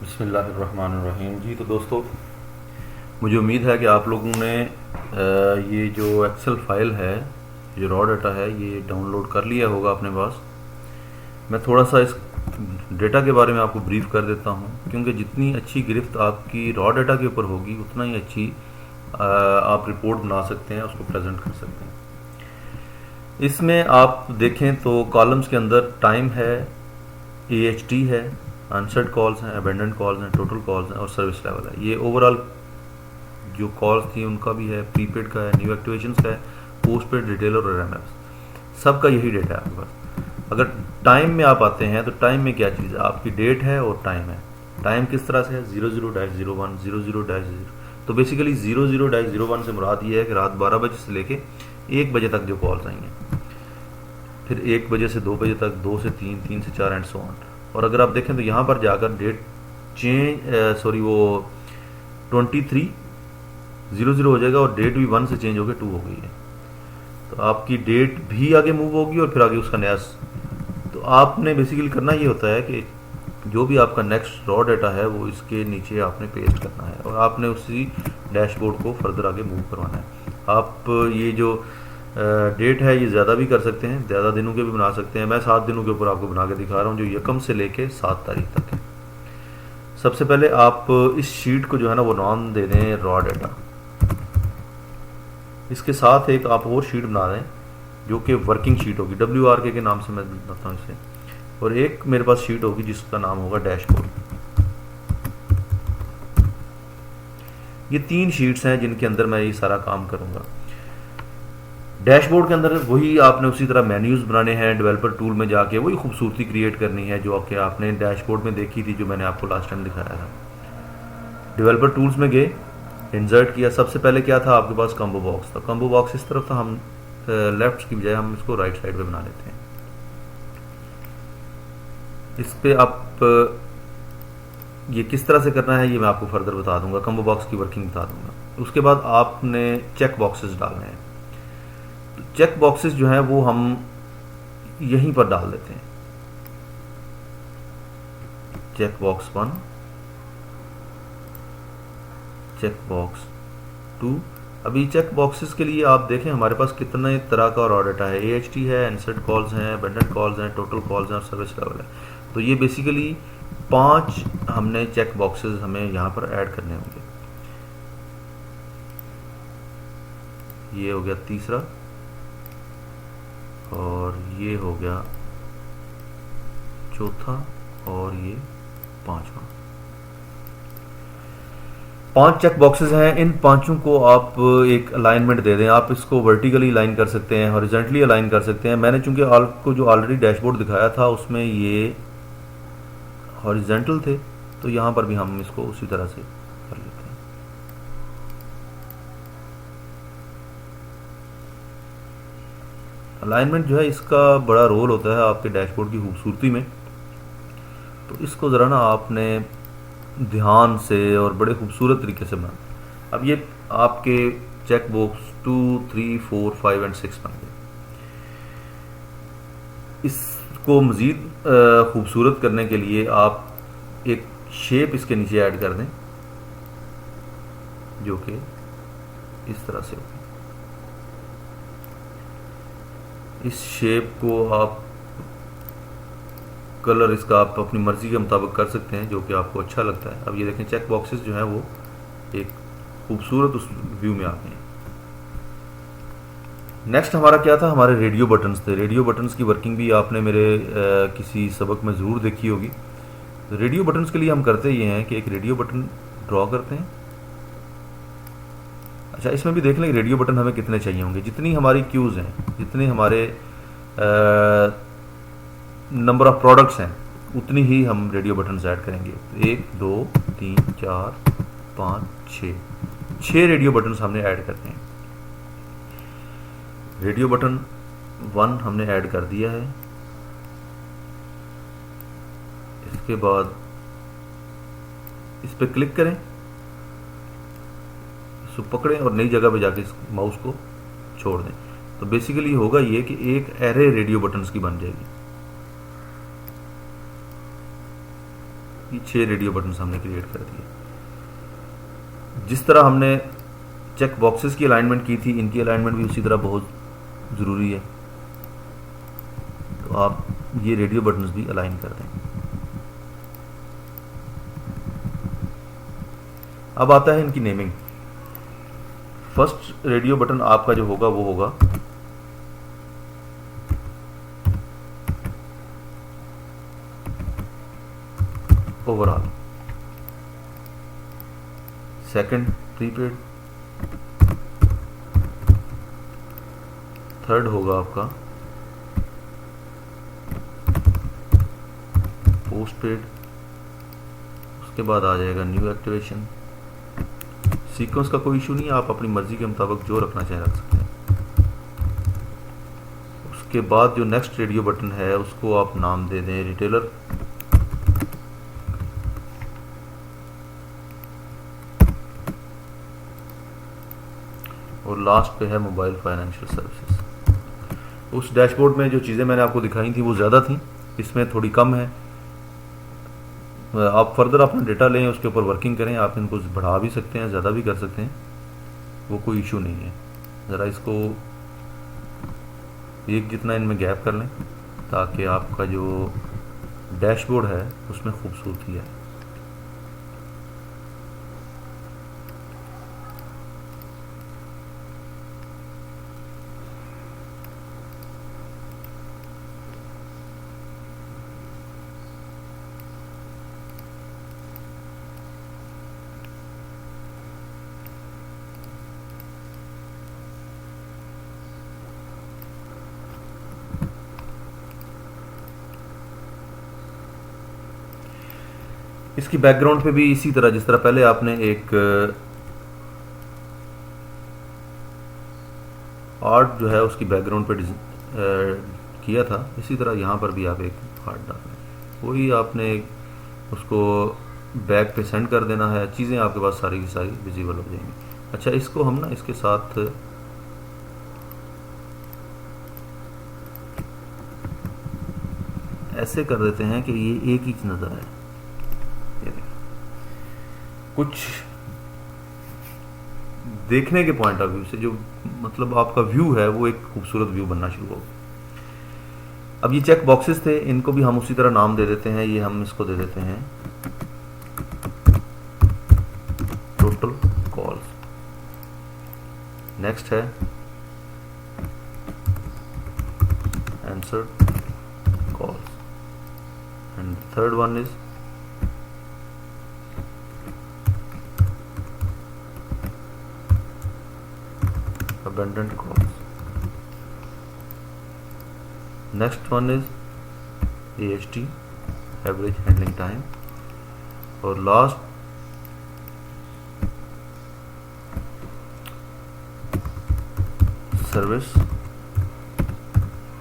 बिस्मिल्लाहिर्रहमानिर्रहीम। जी तो दोस्तों, मुझे उम्मीद है कि आप लोगों ने ये जो एक्सेल फाइल है, जो रॉ डाटा है, ये डाउनलोड कर लिया होगा अपने पास। मैं थोड़ा सा इस डेटा के बारे में आपको ब्रीफ कर देता हूँ, क्योंकि जितनी अच्छी गिरफ्त आपकी रॉ डाटा के ऊपर होगी उतना ही अच्छी आप रिपोर्ट बना सकते हैं, उसको प्रेजेंट कर सकते हैं। इसमें आप देखें तो कॉलम्स के अंदर टाइम है, AHT है, आंसर्ड कॉल्स हैं, अबेंडेंट कॉल्स हैं, टोटल कॉल्स हैं और सर्विस लेवल है। ये ओवरऑल जो कॉल्स थी उनका भी है, प्रीपेड का है, न्यू एक्टिवेशंस का है, पोस्ट पेड, रिटेलर और RMS, सबका यही डेटा है आपके पास। अगर टाइम में आप आते हैं तो टाइम में क्या चीज़ है, आपकी डेट है और टाइम है। टाइम किस तरह से है, 00-01, 00-0। तो बेसिकली 00-01 से मुराद ये है कि रात 12 बजे से लेके 1 बजे तक जो कॉल्स आई हैं, फिर 1 बजे से 2 बजे तक, 2 से 3, 3 से 4 एंड सो ऑन। और अगर आप देखें तो यहाँ पर जाकर डेट वो 23:00 हो जाएगा और डेट भी 1 से चेंज होकर 2 हो गई है। तो आपकी डेट भी आगे मूव होगी और फिर आगे उसका नया। तो आपने बेसिकली करना ये होता है कि जो भी आपका नेक्स्ट रॉ डाटा है वो इसके नीचे आपने पेस्ट करना है और आपने उसी डैशबोर्ड को फर्दर आगे मूव करवाना है। आप ये जो डेट है ये ज़्यादा भी कर सकते हैं, ज़्यादा दिनों के भी बना सकते हैं। मैं 7 दिनों के ऊपर आपको बना के दिखा रहा हूँ, जो यकम से लेके 7 तारीख तक है। सबसे पहले आप इस शीट को जो है ना वो नाम दे दें रॉ डाटा। इसके साथ एक आप और शीट बना दें जो कि वर्किंग शीट होगी, WRK के नाम से मैं बताता हूँ इसे। और एक मेरे पास शीट होगी जिसका नाम होगा डैशबोर्ड। ये 3 शीट्स हैं जिनके अंदर मैं ये सारा काम करूँगा। डैशबोर्ड के अंदर वही आपने उसी तरह मेन्यूज़ बनाने हैं, डेवलपर टूल में जाके वही खूबसूरती क्रिएट करनी है जो कि आपने डैशबोर्ड में देखी थी, जो मैंने आपको लास्ट टाइम दिखाया था। डेवलपर टूल्स में गए, इंसर्ट किया। सबसे पहले क्या था आपके पास, कम्बो बॉक्स था। कम्बो बॉक्स इस तरफ था, हम लेफ्ट की बजाय हम इसको राइट साइड पे बना लेते हैं। इस पे आप ये किस तरह से करना है ये मैं आपको फर्दर बता दूंगा, कम्बो बॉक्स की वर्किंग बता दूंगा। उसके बाद आपने चेक बॉक्सेस डालने हैं। तो चेक बॉक्सेस जो हैं वो हम यहीं पर डाल देते हैं। Check box 1, check box 2। अभी चेक बॉक्सेस के लिए आप देखें हमारे पास कितने तरह का रॉ डाटा है। AHT है, आंसर्ड कॉल्स हैं, अबेंडेंट कॉल्स हैं, टोटल कॉल्स हैं और सर्विस लेवल है। तो ये बेसिकली 5 हमने चेक बॉक्सेस हमें यहाँ पर ऐड करने होंगे। ये हो गया तीसरा और ये हो गया चौथा और ये 5वां। 5 चेक बॉक्सेस हैं। इन पांचों को आप एक अलाइनमेंट दे दें। आप इसको वर्टिकली अलाइन कर सकते हैं, हॉरिजॉन्टली अलाइन कर सकते हैं। मैंने चूंकि आपको जो ऑलरेडी डैशबोर्ड दिखाया था उसमें ये हॉरिजॉन्टल थे, तो यहाँ पर भी हम इसको उसी तरह से कर लेते हैं। अलाइनमेंट जो है इसका बड़ा रोल होता है आपके डैशबोर्ड की खूबसूरती में। तो इसको ज़रा ना आपने ध्यान से और बड़े खूबसूरत तरीके से बना। अब ये आपके चेक बॉक्स 2, 3, 4, 5 एंड 6 बन गए। इसको मज़ीद खूबसूरत करने के लिए आप एक शेप इसके नीचे ऐड कर दें जो कि इस तरह से होगी। इस शेप को आप कलर इसका आप अपनी मर्जी के मुताबिक कर सकते हैं, जो कि आपको अच्छा लगता है। अब ये देखें चेक बॉक्सेस जो हैं वो एक खूबसूरत उस व्यू में आते हैं। नेक्स्ट हमारा क्या था, हमारे रेडियो बटन्स थे। रेडियो बटन्स की वर्किंग भी आपने मेरे किसी सबक में ज़रूर देखी होगी। तो रेडियो बटन्स के लिए हम करते ये हैं कि एक रेडियो बटन ड्रॉ करते हैं। अच्छा, इसमें भी देख लें रेडियो बटन हमें कितने चाहिए होंगे। जितनी हमारी क्यूज़ हैं, जितने हमारे नंबर ऑफ प्रोडक्ट्स हैं, उतनी ही हम रेडियो बटन्स ऐड करेंगे। 1, 2, 3, 4, 5, 6 रेडियो बटन्स हमने ऐड करते हैं। रेडियो बटन 1 हमने ऐड कर दिया है। इसके बाद इस पर क्लिक करें, इसको पकड़ें और नई जगह पे जाके माउस को छोड़ दें। तो बेसिकली होगा ये कि एक एरे रेडियो बटन्स की बन जाएगी। ये 6 रेडियो बटन हमने क्रिएट कर दिए। जिस तरह हमने चेक बॉक्सेस की अलाइनमेंट की थी, इनकी अलाइनमेंट भी उसी तरह बहुत ज़रूरी है। तो आप ये रेडियो बटन्स भी अलाइन कर दें। अब आता है इनकी नेमिंग। फर्स्ट रेडियो बटन आपका जो होगा वो होगा ओवरऑल, सेकंड प्रीपेड, थर्ड होगा आपका पोस्टपेड, उसके बाद आ जाएगा न्यू एक्टिवेशन। सीक्वेंस का कोई इशू नहीं है, आप अपनी मर्जी के मुताबिक जो रखना चाहें रख सकते हैं। उसके बाद जो नेक्स्ट रेडियो बटन है उसको आप नाम दे दें रिटेलर, और लास्ट पे है मोबाइल फाइनेंशियल सर्विसेज। उस डैशबोर्ड में जो चीज़ें मैंने आपको दिखाई थी वो ज़्यादा थी, इसमें थोड़ी कम है। आप फर्दर अपना डेटा लें, उसके ऊपर वर्किंग करें, आप इनको बढ़ा भी सकते हैं, ज़्यादा भी कर सकते हैं, वो कोई इशू नहीं है। ज़रा इसको एक जितना इनमें गैप कर लें ताकि आपका जो डैशबोर्ड है उसमें खूबसूरती है। इसकी बैकग्राउंड पे भी इसी तरह, जिस तरह पहले आपने एक आर्ट जो है उसकी बैकग्राउंड पे किया था, इसी तरह यहाँ पर भी आप एक आर्ट डालें। वही आपने उसको बैक पे सेंड कर देना है, चीज़ें आपके पास सारी की सारी विजिबल हो जाएंगी। अच्छा, इसको हम ना इसके साथ ऐसे कर देते हैं कि ये एक ही नज़र आए। कुछ देखने के पॉइंट ऑफ व्यू से जो मतलब आपका व्यू है वो एक खूबसूरत व्यू बनना शुरू होगा। अब ये चेक बॉक्सेस थे, इनको भी हम उसी तरह नाम दे देते हैं। ये हम इसको दे देते हैं टोटल कॉल्स। नेक्स्ट है answer calls, and third one is abandoned calls. Next one is AHT, average handling time, और last सर्विस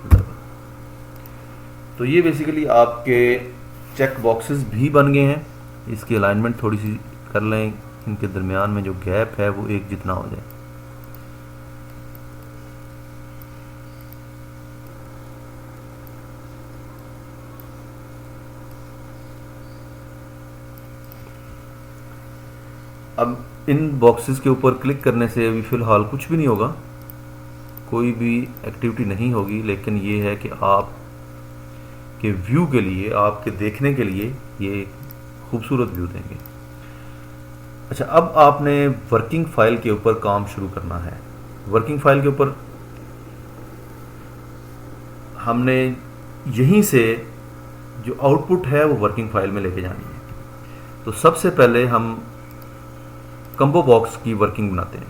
लेवल। तो ये बेसिकली आपके चेक बॉक्सेस भी बन गए हैं। इसकी अलाइनमेंट थोड़ी सी कर लें, इनके दरमियान में जो गैप है वो एक जितना हो जाए। अब इन बॉक्सेस के ऊपर क्लिक करने से अभी फ़िलहाल कुछ भी नहीं होगा, कोई भी एक्टिविटी नहीं होगी, लेकिन ये है कि आप के व्यू के लिए, आपके देखने के लिए ये खूबसूरत व्यू देंगे। अच्छा, अब आपने वर्किंग फाइल के ऊपर काम शुरू करना है। वर्किंग फाइल के ऊपर हमने यहीं से जो आउटपुट है वो वर्किंग फाइल में लेके जानी है। तो सबसे पहले हम कंबो बॉक्स की वर्किंग बनाते हैं।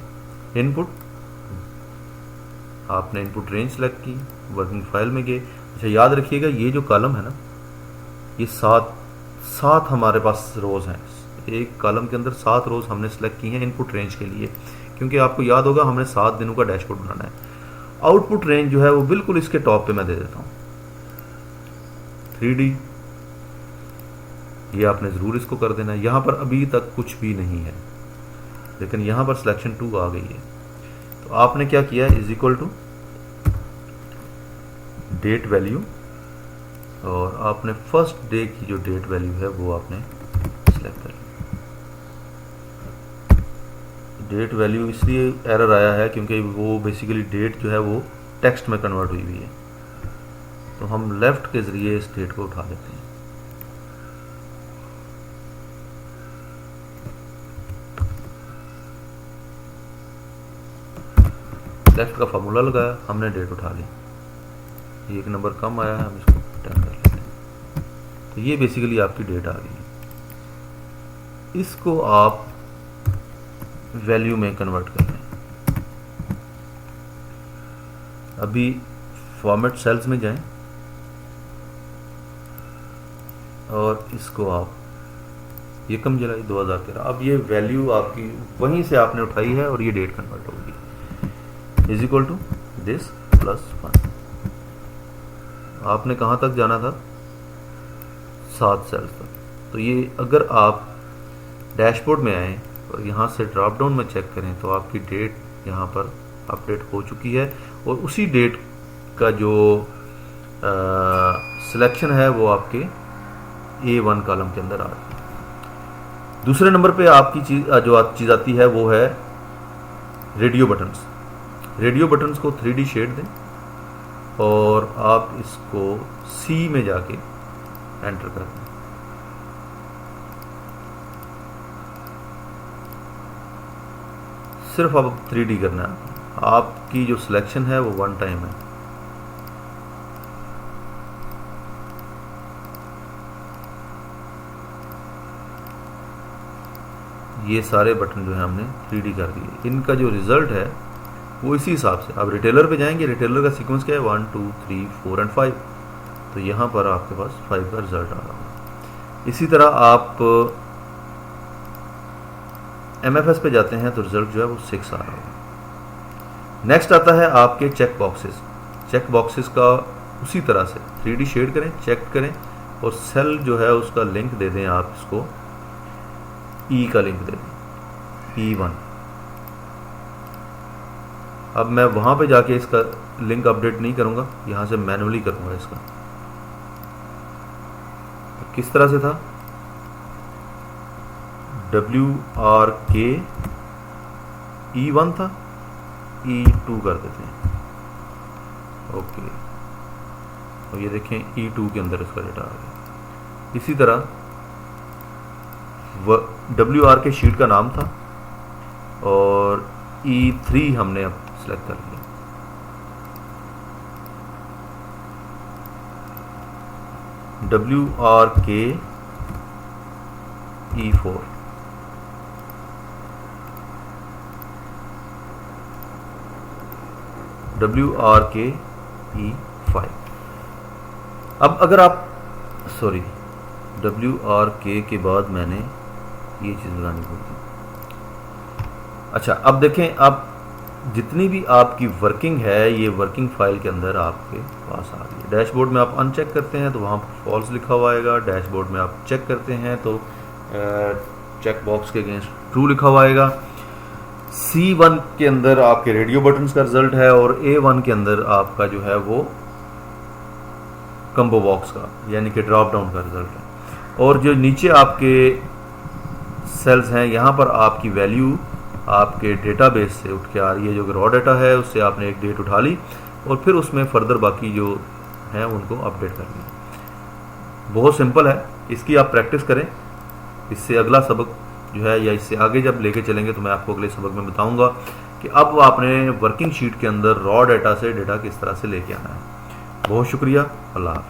इनपुट, आपने इनपुट रेंज सेलेक्ट की, वर्किंग फाइल में गए। अच्छा, याद रखिएगा ये जो कॉलम है ना, ये सात हमारे पास रोज़ हैं। एक कॉलम के अंदर 7 रोज़ हमने सेलेक्ट की हैं इनपुट रेंज के लिए, क्योंकि आपको याद होगा हमने 7 दिनों का डैशबोर्ड बनाना है। आउटपुट रेंज जो है वो बिल्कुल इसके टॉप पे मैं दे देता हूँ 3D। ये आपने ज़रूर इसको कर देना है। यहाँ पर अभी तक कुछ भी नहीं है, लेकिन यहाँ पर सिलेक्शन 2 आ गई है। तो आपने क्या किया, is equal to date value, और आपने फर्स्ट डे की जो डेट वैल्यू है वो आपने सेलेक्ट कर लिया। डेट वैल्यू इसलिए एरर आया है क्योंकि वो बेसिकली डेट जो है वो टेक्स्ट में कन्वर्ट हुई है, तो हम लेफ्ट के ज़रिए इस डेट को उठा लेते हैं। लेफ्ट का फार्मूला लगाया, हमने डेट उठा ली, एक नंबर कम आया है, हम इसको 10 कर लेते हैं। तो ये बेसिकली आपकी डेट आ गई है। इसको आप वैल्यू में कन्वर्ट कर लें। अभी फॉर्मेट सेल्स में जाएं और इसको आप ये कम जुलाई 2013, अब ये वैल्यू आपकी वहीं से आपने उठाई है और ये डेट कन्वर्ट होगी, is equal to this plus 1। आपने कहाँ तक जाना था? 7 सेल्स तक। तो ये अगर आप डैशबोर्ड में आए और यहाँ से ड्रॉप डाउन में चेक करें तो आपकी डेट यहाँ पर अपडेट हो चुकी है और उसी डेट का जो सिलेक्शन है वो आपके A1 कॉलम के अंदर आ रही है। दूसरे नंबर पे आपकी चीज़ आती है वो है रेडियो बटन्स। रेडियो बटन्स को 3D शेड दें और आप इसको C में जाके एंटर कर दें। सिर्फ अब 3D करना है। आपकी जो सिलेक्शन है वो 1 टाइम है। ये सारे बटन जो है हमने 3D कर दिए। इनका जो रिजल्ट है वो इसी हिसाब से, अब रिटेलर पे जाएंगे, रिटेलर का सीक्वेंस क्या है 1 2 3 4 एंड 5, तो यहाँ पर आपके पास 5 का रिजल्ट आ रहा है। इसी तरह आप MFS पे जाते हैं तो रिजल्ट जो है वो 6 आ रहा है। नेक्स्ट आता है आपके चेक बॉक्सेस। चेक बॉक्सेस का उसी तरह से 3D शेड करें, चेक करें और सेल जो है उसका लिंक दे दें, आप इसको E का लिंक दे दें, E1। अब मैं वहाँ पे जाके इसका लिंक अपडेट नहीं करूँगा, यहाँ से मैन्युअली करूँगा इसका। तो किस तरह से था? WRK E1 था, E2 कर देते हैं। ओके, और ये देखें E2 के अंदर इसका डेटा आ गया। इसी तरह WRK शीट का नाम था और E3 हमने अब सेलेक्ट कर लिया। WRK E4, WRK E5। अब अगर आप WRK के बाद मैंने ये चीज़ लगानी पड़ती। अच्छा, अब देखें, अब जितनी भी आपकी वर्किंग है ये वर्किंग फाइल के अंदर आपके पास आ रही है। डैशबोर्ड में आप अनचेक करते हैं तो वहाँ पर फॉल्स लिखा हुआ आएगा। डैशबोर्ड में आप चेक करते हैं तो चेक बॉक्स के अगेंस्ट ट्रू लिखा हुआ आएगा। C1 के अंदर आपके रेडियो बटन्स का रिजल्ट है और A1 के अंदर आपका जो है वो कम्बो बॉक्स का यानी कि ड्रॉप डाउन का रिजल्ट है। और जो नीचे आपके सेल्स हैं यहाँ पर आपकी वैल्यू आपके डेटाबेस से उठ के आ रही है। जो रॉ डाटा है उससे आपने एक डेट उठा ली और फिर उसमें फर्दर बाकी जो हैं उनको अपडेट कर लिया। बहुत सिंपल है, इसकी आप प्रैक्टिस करें। इससे अगला सबक जो है या इससे आगे जब लेके चलेंगे तो मैं आपको अगले सबक में बताऊंगा कि अब आपने वर्किंग शीट के अंदर रॉ डाटा से डेटा किस तरह से लेके आना है। बहुत शुक्रिया, अल्लाह हाफ़िज़।